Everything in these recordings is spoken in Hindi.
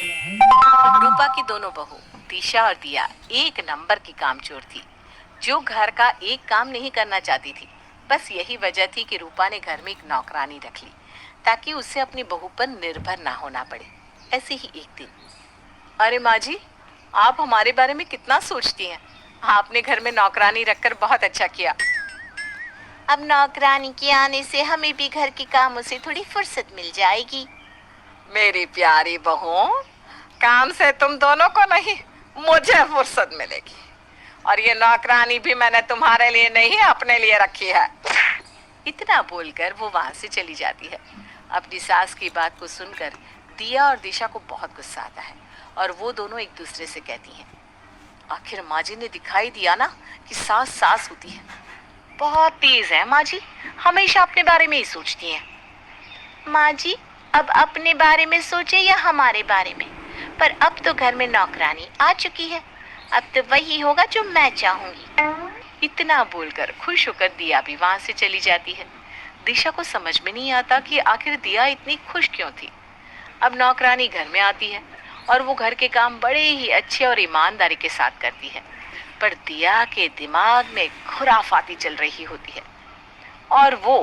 रूपा की दोनों बहू दिशा और दिया एक नंबर की कामचोर थी, जो घर का एक काम नहीं करना चाहती थी। बस यही वजह थी कि रूपा ने घर में एक नौकरानी रख ली, ताकि उसे अपनी बहू पर निर्भर ना होना पड़े। ऐसे ही एक दिन, अरे माँ जी, आप हमारे बारे में कितना सोचती हैं। आपने घर में नौकरानी रखकर बहुत अच्छा किया। अब नौकरानी के आने से हमें भी घर के कामों से थोड़ी फुर्सत मिल जाएगी। मेरी प्यारी बहू, काम से तुम दोनों को नहीं, मुझे फुर्सत मिलेगी। और ये नौकरानी भी मैंने तुम्हारे लिए नहीं, अपने लिए रखी है। इतना बोलकर वो वहां से चली जाती है। अपनी सास की बात को सुनकर दिया और दिशा को बहुत गुस्सा आता है, और वो दोनों एक दूसरे से कहती हैं, आखिर माँ जी ने दिखाई दिया ना कि सास सास होती है। बहुत तेज है माँ जी, हमेशा अपने बारे में ही सोचती हैं। माँ जी, अब अपने बारे में सोचे या हमारे बारे में, पर अब तो घर में नौकरानी आ चुकी है। अब तो वही होगा जो मैं चाहूंगी। इतना बोलकर खुश होकर दिया भी वहां से चली जाती है। दिशा को समझ में नहीं आता कि आखिर दिया इतनी खुश क्यों थी। अब नौकरानी घर में आती है और वो घर के काम बड़े ही अच्छे और ईमानदारी के साथ करती है, पर दिया के दिमाग में खुराफाती चल रही होती है, और वो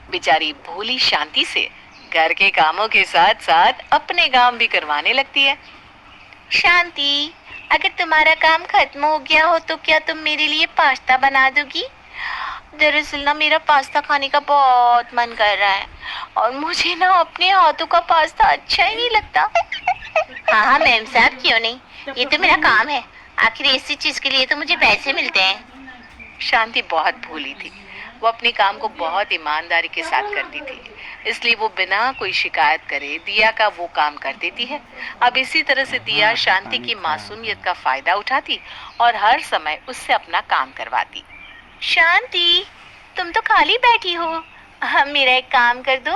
बेचारी भोली शांति से घर के कामों के साथ साथ अपने काम भी करवाने लगती है। शांति, अगर तुम्हारा काम खत्म हो गया हो तो क्या तुम मेरे लिए पास्ता बना दोगी? दरअसल ना मेरा पास्ता खाने का बहुत मन कर रहा है, और मुझे ना अपने हाथों का पास्ता अच्छा ही नहीं लगता। हाँ हाँ मैम साहब, क्यों नहीं, ये तो मेरा काम है। आखिर इसी चीज के लिए तो मुझे पैसे मिलते हैं। शांति बहुत भोली थी, वो अपने काम को बहुत ईमानदारी के साथ करती थी, इसलिए वो बिना कोई शिकायत करे दिया का वो काम कर देती है। अब इसी तरह से दिया शांति की मासूमियत का फायदा उठाती और हर समय उससे अपना काम करवाती। शांति, तुम तो खाली बैठी हो, मेरा एक काम कर दो।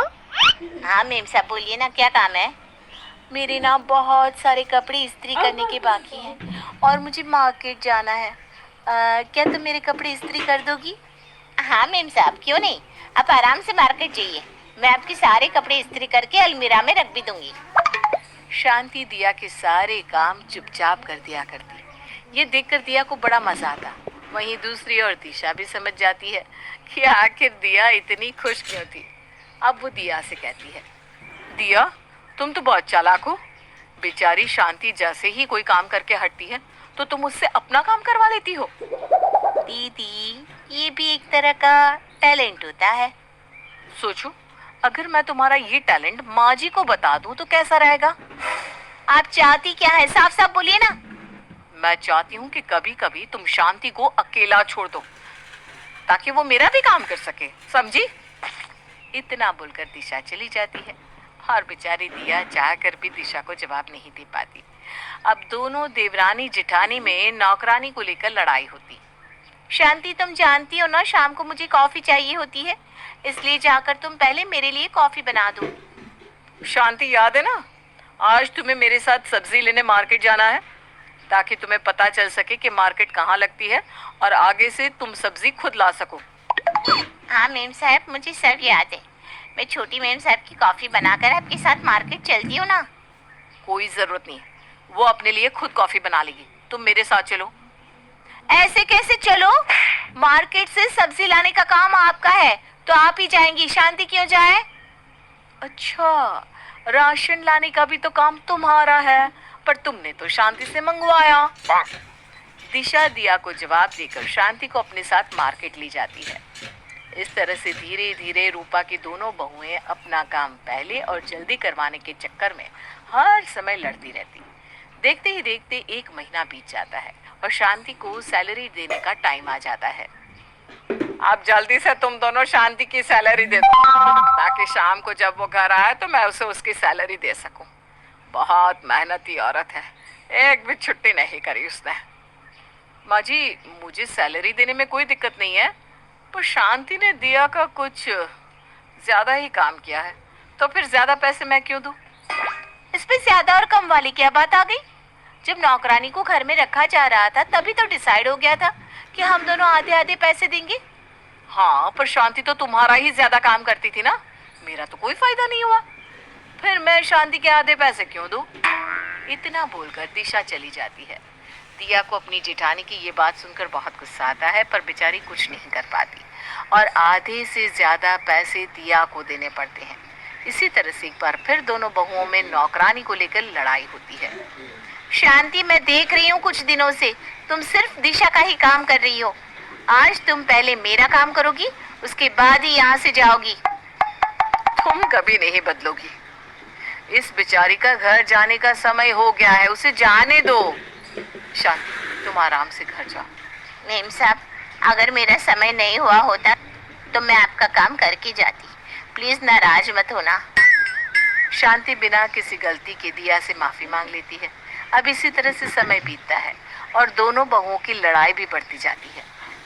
हाँ मेम साहब, बोलिए ना, क्या काम है? मेरे ना बहुत सारे कपड़े इस्त्री करने के बाकी हैं और मुझे मार्केट जाना है। क्या तुम मेरे कपड़े इस्त्री कर दोगी? हाँ मेम साहब, क्यों नहीं, आप आराम से मार्केट जाइए, मैं आपके सारे कपड़े इस्त्री करके अलमीरा में रख भी दूंगी। शांति दिया के सारे काम चुपचाप कर दिया करती। ये देखकर दिया को बड़ा मजा आता। वहीं दूसरी ओर दिशा भी समझ जाती है कि आखिर दिया इतनी खुश क्यों थी। अब वो दिया से कहती है, दिया, तुम तो बहुत चालाक हो। बेचारी शांति जैसे ही कोई काम करके हटती है तो तुम उससे अपना काम करवा लेती हो। दीदी, ये भी एक तरह का टैलेंट होता है। सोचो, अगर मैं तुम्हारा ये टैलेंट माँ जी को बता दूं तो कैसा रहेगा? आप चाहती क्या है, साफ साफ बोलिए ना। मैं चाहती हूँ कि कभी कभी तुम शांति को अकेला छोड़ दो, ताकि वो मेरा भी काम कर सके, समझी? इतना बोलकर दिशा चली जाती है, और बेचारी दिया चाहकर भी दिशा को जवाब नहीं दे पाती। अब दोनों देवरानी जिठानी में नौकरानी को लेकर लड़ाई होती। शांति, तुम जानती हो ना शाम को मुझे कॉफी चाहिए होती है, इसलिए जाकर तुम पहले मेरे लिए कॉफी बना दो। शांति, याद है ना, आज तुम्हें मेरे साथ सब्जी लेने मार्केट जाना है, ताकि तुम्हें पता चल सके कि मार्केट कहाँ लगती है और आगे से तुम सब्जी खुद ला सको। हाँ मेम साहब, मुझे सब याद है। मैं छोटी मेम साहब की कॉफी बनाकर आपके साथ मार्केट चलती हूँ ना। कोई जरूरत नहीं, वो अपने लिए खुद कॉफी बना लेगी, तुम मेरे साथ चलो। ऐसे कैसे चलो? मार्केट से सब्जी लाने का काम आपका है तो आप ही जाएंगी, शांति क्यों जाए? अच्छा, राशन लाने का भी तो काम तुम्हारा है, पर तुमने तो शांति से मंगवाया। दिशा दिया को जवाब देकर शांति को अपने साथ मार्केट ले जाती है। इस तरह से धीरे धीरे रूपा की दोनों बहुएं अपना काम पहले और जल्दी करवाने के चक्कर में हर समय लड़ती रहती। देखते ही देखते एक महीना बीत जाता है और शांति को सैलरी देने का टाइम आ जाता है। आप जल्दी से तुम दोनों शांति की सैलरी दे दो, ताकि शाम को जब वो घर आए तो मैं उसे उसकी सैलरी दे सकूं। बहुत मेहनती औरत है, एक भी छुट्टी नहीं करी उसने। माँ जी, मुझे सैलरी देने में कोई दिक्कत नहीं है, पर शांति ने दिया का कुछ ज्यादा ही काम किया है, तो फिर ज्यादा पैसे मैं क्यों दूं? इस पे ज्यादा और कम वाली क्या बात आ गई? जब नौकरानी को घर में रखा जा रहा था तभी तो डिसाइड हो गया था कि हम दोनों आधे आधे पैसे देंगे। हाँ, पर शांति तो तुम्हारा ही ज्यादा काम करती थी ना, मेरा तो कोई फायदा नहीं हुआ, फिर मैं शांति के आधे पैसे क्यों दूं? इतना बोलकर दिशा चली जाती है। दिया को अपनी जेठानी की ये बात सुनकर बहुत गुस्सा आता है, पर बेचारी कुछ नहीं कर पाती और आधे से ज्यादा पैसे दिया को देने पड़ते हैं। इसी तरह से एक बार फिर दोनों बहुओं में नौकरानी को लेकर लड़ाई होती है। शांति, मैं देख रही हूँ कुछ दिनों से तुम सिर्फ दिशा का ही काम कर रही हो। आज तुम पहले मेरा काम करोगी, उसके बाद ही यहाँ से जाओगी। तुम कभी नहीं बदलोगी। इस बेचारी का घर जाने का समय हो गया है, उसे जाने दो। शांति, तुम आराम से घर जाओ। मेम साहब, अगर मेरा समय नहीं हुआ होता तो मैं आपका काम करके जाती। प्लीज नाराज मत होना। शांति बिना किसी गलती के दिया से माफी मांग लेती है। अब इसी तरह से समय बीतता है और दोनों बहुओं की लड़ाई भी बढ़ती जाती है।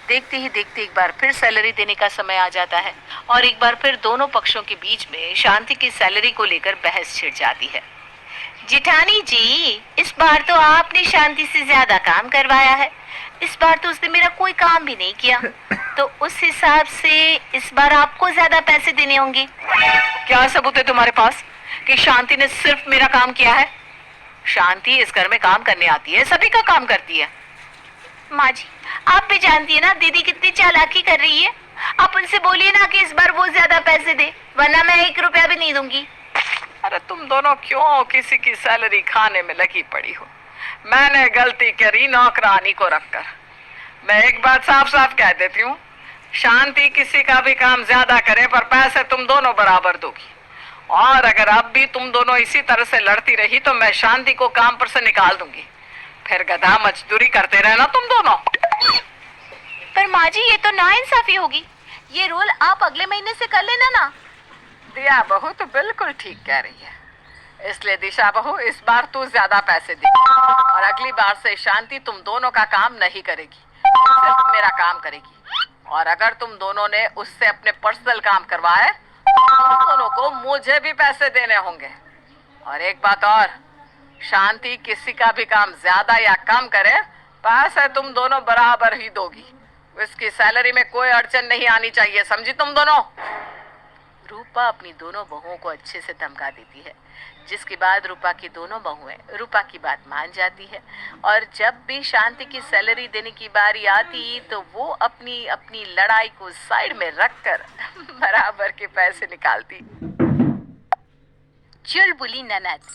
देखते ही देखते एक बार फिर सैलरी देने का समय आ जाता है और एक बार फिर दोनों पक्षों के बीच में शांति की सैलरी को लेकर बहस छिड़ जाती है। जेठानी जी, इस बार तो आपने शांति से ज्यादा काम करवाया है। इस बार तो उसने मेरा कोई काम भी नहीं किया, तो उस हिसाब से इस बार आपको ज्यादा पैसे देने होंगे। क्या सबूत है तुम्हारे पास कि शांति ने सिर्फ मेरा काम किया है? शांति इस घर में काम करने आती है, सभी का काम करती है। माँ जी, आप भी जानती है ना दीदी कितनी चालाकी कर रही है। आप उनसे बोलिए ना कि इस बार वो ज्यादा पैसे दे, वरना मैं 1 रुपया भी नहीं दूंगी। अरे तुम दोनों क्यों किसी की सैलरी खाने में लगी पड़ी हो? मैंने गलती करी नौकरानी को रखकर। मैं एक बात साफ साफ कह देती हूँ, शांति किसी का भी काम ज्यादा करे पर पैसे तुम दोनों बराबर दोगी। और अगर अब भी तुम दोनों इसी तरह से लड़ती रही तो मैं शांति को काम पर से निकाल दूंगी। फिर गधा मजदूरी करते रहना तुम दोनों। पर माँ जी, ये तो नाइंसाफी होगी। ये रोल आप अगले महीने से कर लेना ना। दिया बहू तो बिल्कुल ठीक कह रही है। इसलिए दिशा बहू, इस बार तू ज्यादा पैसे दे और अगली बार से शांति तुम दोनों का काम नहीं करेगी, सिर्फ मेरा काम करेगी। और अगर तुम दोनों ने उससे अपने पर्सनल काम करवाए तो तुम दोनों को मुझे भी पैसे देने होंगे। और एक बात और, शांति किसी का भी काम ज्यादा या कम करे, पैसे तुम दोनों बराबर ही दोगी। उसकी सैलरी में कोई अड़चन नहीं आनी चाहिए, समझी तुम दोनों? रूपा अपनी दोनों बहुओं को अच्छे से धमका देती है, जिसके बाद रूपा की दोनों बहुएं रूपा की बात मान जाती है और जब भी शांति की सैलरी देने की बारी आती तो वो अपनी अपनी लड़ाई को साइड में रखकर बराबर के पैसे निकालती। चुलबुली ननद।